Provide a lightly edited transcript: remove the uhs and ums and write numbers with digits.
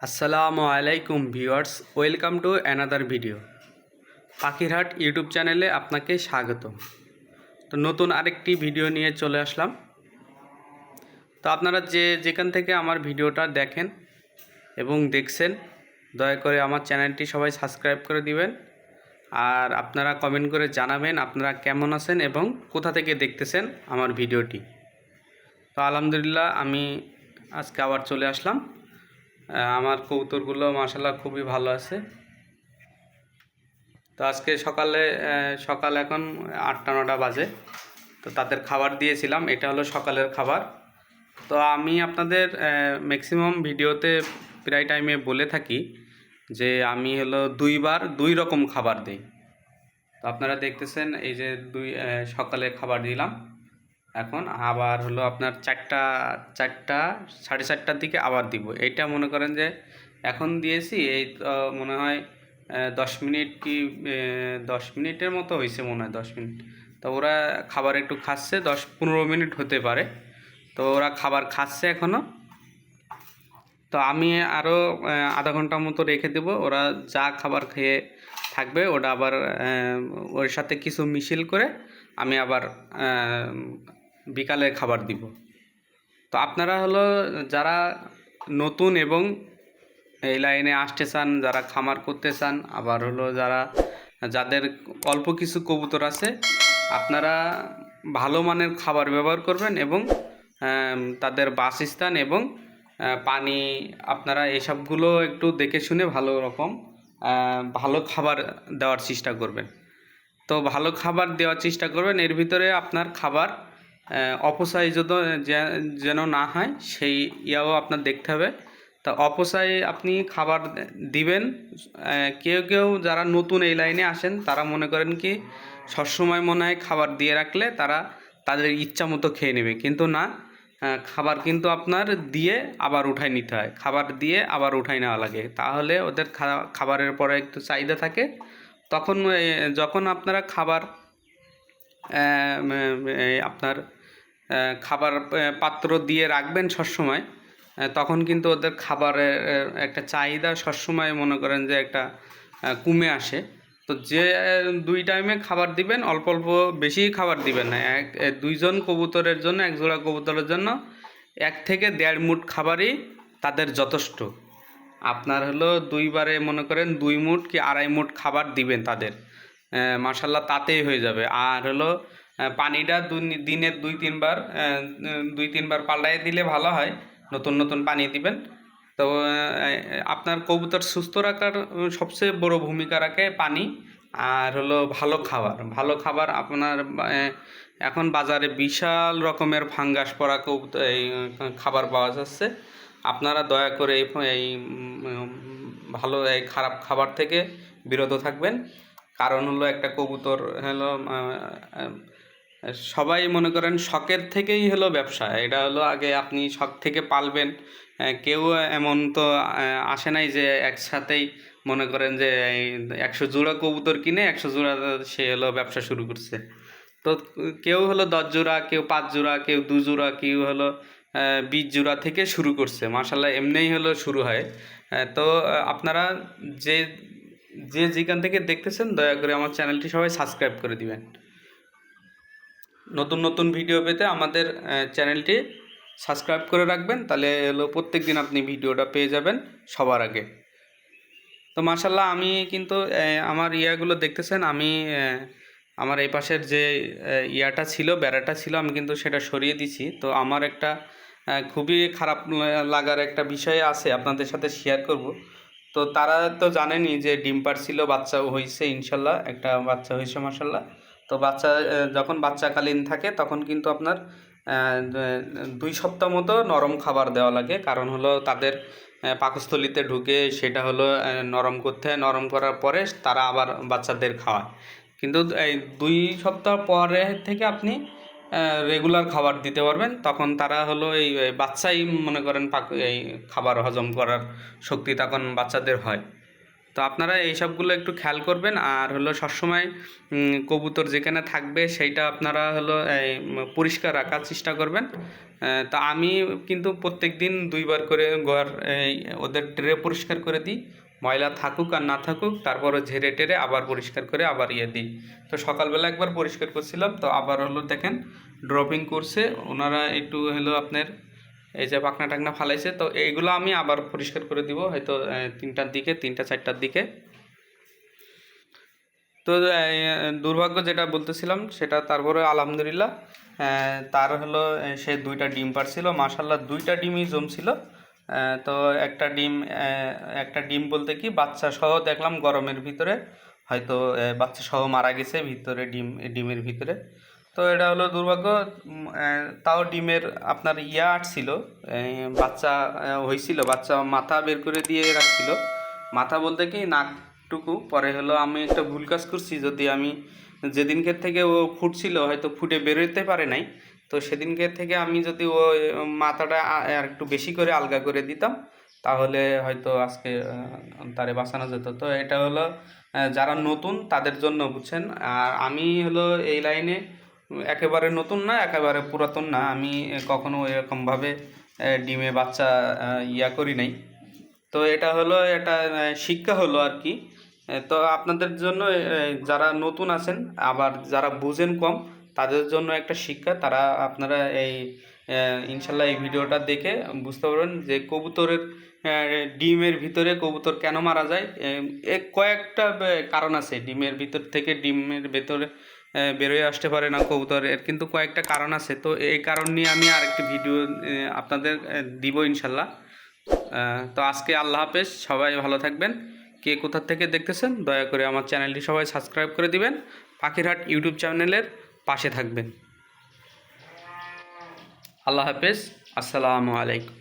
আসসালামু আলাইকুম viewers, welcome to another video. পাখিরহাট YouTube চ্যানেলে আপনাকে স্বাগত। তো নতুন আরেকটি ভিডিও নিয়ে চলে আসলাম। তো আপনারা যেখান থেকে আমার ভিডিওটা দেখেন এবং দেখছেন, দয়া করে আমার চ্যানেলটি সবাই সাবস্ক্রাইব করে দিবেন। আর আপনারা কমেন্ট করে জানাবেন আপনারা কেমন আছেন এবং কোথা থেকে দেখতেছেন আমার ভিডিওটি। তো আলহামদুলিল্লাহ আমি আজকে আবার চলে আসলাম। আমার কবুতরগুলো মাশাআল্লাহ খুবই ভালো আছে। তো আজকে সকাল এখন 8টা-9টা বাজে। তো তাদের খাবার দিয়েছিলাম, এটা হলো সকালের খাবার। তো আমি আপনাদের ম্যাক্সিমাম ভিডিওতে প্রায় টাইমে বলে থাকি যে আমি হলো 2বার 2 রকম খাবার দিই। তো আপনারা দেখতেছেন এই যে সকালে খাবার দিলাম, এখন আবার হলো আপনার 4টা 4:30টার দিকে আবার দিব। এইটা মনে করেন যে এখন দিয়েছি, এই তো মনে হয় 10 মিনিট কি 10 মিনিটের মতো হয়েছে, মনে হয় 10 মিনিট। তো ওরা খাবার একটু খাচ্ছে, 10-15 মিনিট হতে পারে। তো ওরা খাবার খাচ্ছে এখনও। তো আমি আরও আধা ঘন্টার মতো রেখে দেব। ওরা যা খাবার খেয়ে থাকবে ওটা আবার ওর সাথে কিছু মিশিল করে আমি আবার বিকালে খাবার দিব। তো আপনারা হলো যারা নতুন এবং এই লাইনে আসতে চান, যারা খামার করতে চান, আবার হলো যাদের অল্প কিছু কবুতর আছে, আপনারা ভালো মানের খাবার ব্যবহার করবেন এবং তাদের বাসস্থান এবং পানি আপনারা এসবগুলো একটু দেখে শুনে ভালো রকম ভালো খাবার দেওয়ার চেষ্টা করবেন। তো ভালো খাবার দেওয়ার চেষ্টা করবেন, এর ভিতরে আপনার খাবার অপচয় যেন না হয় সেই ইয়াও আপনার দেখতে হবে। তা অপচয় আপনি খাবার দিবেন। কেউ কেউ যারা নতুন এই লাইনে আসেন তারা মনে করেন কি সবসময় মনে হয় খাবার দিয়ে রাখলে তাদের ইচ্ছা মতো খেয়ে নেবে, কিন্তু না। খাবার কিন্তু আপনার দিয়ে আবার উঠাই নিতে হয়, খাবার দিয়ে আবার উঠাই নেওয়া লাগে, তাহলে ওদের খাবারের পরে একটু চাহিদা থাকে। তখন যখন আপনারা খাবার আপনার খাবার পাত্র দিয়ে রাখবেন সবসময়, তখন কিন্তু ওদের খাবারের একটা চাহিদা সবসময় মনে করেন যে একটা কমে আসে। তো যে 2 টাইমে খাবার দিবেন, অল্প অল্প বেশি খাবার দিবেন না। দুইজন কবুতরের জন্য, এক জোড়া কবুতরের জন্য 1 থেকে 1.5 মুঠ খাবারই তাদের যথেষ্ট। আপনার হলো 2বারে মনে করেন 2 মুঠ কি 2.5 মুঠ খাবার দিবেন তাদের, মাশাআল্লাহ তাতেই হয়ে যাবে। আর হলো পানিটা দিনে 2-3বার 2-3বার পাল্টাই দিলে ভালো হয়, নতুন নতুন পানি দিবেন। তো আপনার কবুতর সুস্থ রাখার সবচেয়ে বড় ভূমিকা রাখে পানি আর হলো ভালো খাবার। ভালো খাবার আপনার এখন বাজারে বিশাল রকমের ফাঙ্গাস পড়া এই খাবার পাওয়া যাচ্ছে। আপনারা দয়া করে এই ভালো এই খারাপ খাবার থেকে বিরত থাকবেন। কারণ হলো একটা কবুতর হলো সবাই মনে করেন শখের থেকেই হলো ব্যবসা। এটা হলো আগে আপনি শখ থেকে পালবেন। কেউ এমন তো আসে নাই যে একসাথেই মনে করেন যে 100 জোড়া কবুতর কিনে 100 জোড়া সে হলো ব্যবসা শুরু করছে। তো কেউ হলো 10 জোড়া, কেউ 5 জোড়া, কেউ 2 জোড়া, কেউ হলো 20 জোড়া থেকে শুরু করছে। মাশাআল্লাহ এমনিই হলো শুরু হয়। তো আপনারা যে যেখান থেকে দেখতেছেন দয়া করে আমার চ্যানেলটি সবাই সাবস্ক্রাইব করে দিবেন। নতুন নতুন ভিডিও পেতে আমাদের চ্যানেলটি সাবস্ক্রাইব করে রাখবেন, তাহলে হলো প্রত্যেক দিন আপনি ভিডিওটা পেয়ে যাবেন সবার আগে। তো মাশাআল্লাহ আমি কিন্তু আমার ইয়াগুলো দেখতেছেন, আমি আমার এই পাশের যে ইয়াটা ছিল, বেড়াটা ছিল, আমি কিন্তু সেটা সরিয়ে দিছি। তো আমার একটা খুবই খারাপ লাগার একটা বিষয় আছে, আপনাদের সাথে শেয়ার করব। তো তারা তো জানেনই যে ডিম পাড়ছিল, বাচ্চাও হয়েছে, ইনশাল্লাহ একটা বাচ্চা হয়েছে মাশাআল্লাহ। তো যখন বাচ্চাকালীন থাকে তখন কিন্তু আপনার 2 সপ্তাহ মতো নরম খাবার দেওয়া লাগে। কারণ হলো তাদের পাকস্থলিতে ঢুকে সেটা হলো নরম করতে হয়, নরম করার পরে তারা আবার বাচ্চাদের খাওয়ায়। কিন্তু এই 2 সপ্তাহ পরে থেকে আপনি রেগুলার খাবার দিতে পারবেন, তখন তারা হলো এই বাচ্চাই মনে করেন এই খাবার হজম করার শক্তি তখন বাচ্চাদের হয়। তো আপনারা এই সবগুলো একটু খেয়াল করবেন। আর হলো সবসময় কবুতর যেখানে থাকবে সেইটা আপনারা হলো পরিষ্কার রাখার চেষ্টা করবেন। তো আমি কিন্তু প্রত্যেক দিন 2বার করে ঘর ওদের ট্রে পরিষ্কার করে দিই, ময়লা থাকুক আর না থাকুক, তারপরও ঝেড়ে টেরে আবার পরিষ্কার করে আবার দিই। তো সকালবেলা একবার পরিষ্কার করছিলাম, তো আবার হলো দেখেন ড্রপিং করছে, ওনারা একটু হলো আপনার এই যে পাখনা টাকনা ফালাইছে, তো এইগুলো আমি আবার পরিষ্কার করে দিব হয়তো 3টার দিকে, 3টা 4টার দিকে। তো দুর্ভাগ্য যেটা বলতেছিলাম সেটা, তারপরে আলহামদুলিল্লাহ তার হলো সে 2টা ডিম পারছিল, মাশাল্লাহ 2টা ডিমই জমছিল। তো একটা ডিম বলতে কি বাচ্চা সহ দেখলাম গরমের ভিতরে হয়তো বাচ্চা সহ মারা গেছে ভিতরে, ডিমের ভিতরে। তো এটা হলো দুর্ভাগ্য। তাও ডিমের আপনার আসছিল, বাচ্চা হয়েছিল, বাচ্চা মাথা বের করে দিয়ে রাখছিল, মাথা বলতে কি নাকটুকু। পরে হলো আমি একটা ভুল কাজ করছি, যদি আমি যেদিনকের থেকে ও ফুটছিল হয়তো ফুটে বেরোতে পারে নাই, তো সেদিনকের থেকে আমি যদি ও মাথাটা আর একটু বেশি করে আলগা করে দিতাম তাহলে হয়তো আজকে তারে বাঁচানো যেত। তো এটা হলো যারা নতুন তাদের জন্য, বুঝছেন। আর আমি হলো এই লাইনে একেবারে নতুন না, একেবারে পুরাতন না, আমি কখনো এরকমভাবে ডিমে বাচ্চা করি নাই। তো এটা হলো এটা শিক্ষা হলো আর কি। তো আপনাদের জন্য যারা নতুন আছেন আবার যারা বুঝেন কম তাদের জন্য একটা শিক্ষা, তারা আপনারা এই ইনশাল্লাহ এই ভিডিওটা দেখে বুঝতে পারবেন যে কবুতরের ডিমের ভিতরে কবুতর কেন মারা যায়। কয়েকটা কারণ আছে, ডিমের ভেতরে বেরোয় আসতে পারে না কবুতর, এর কিন্তু কয়েকটা কারণ আছে। তো এই কারণ নিয়ে আমি আরেকটি ভিডিও আপনাদের দিব ইনশাল্লাহ। তো আজকে আল্লাহ হাফেজ, সবাই ভালো থাকবেন। কে কোথা থেকে দেখতেছেন দয়া করে আমার চ্যানেলটি সবাই সাবস্ক্রাইব করে দিবেন, পাখিরহাট ইউটিউব চ্যানেলের পাশে থাকবেন। আল্লাহ হাফেজ, আসসালামু আলাইকুম।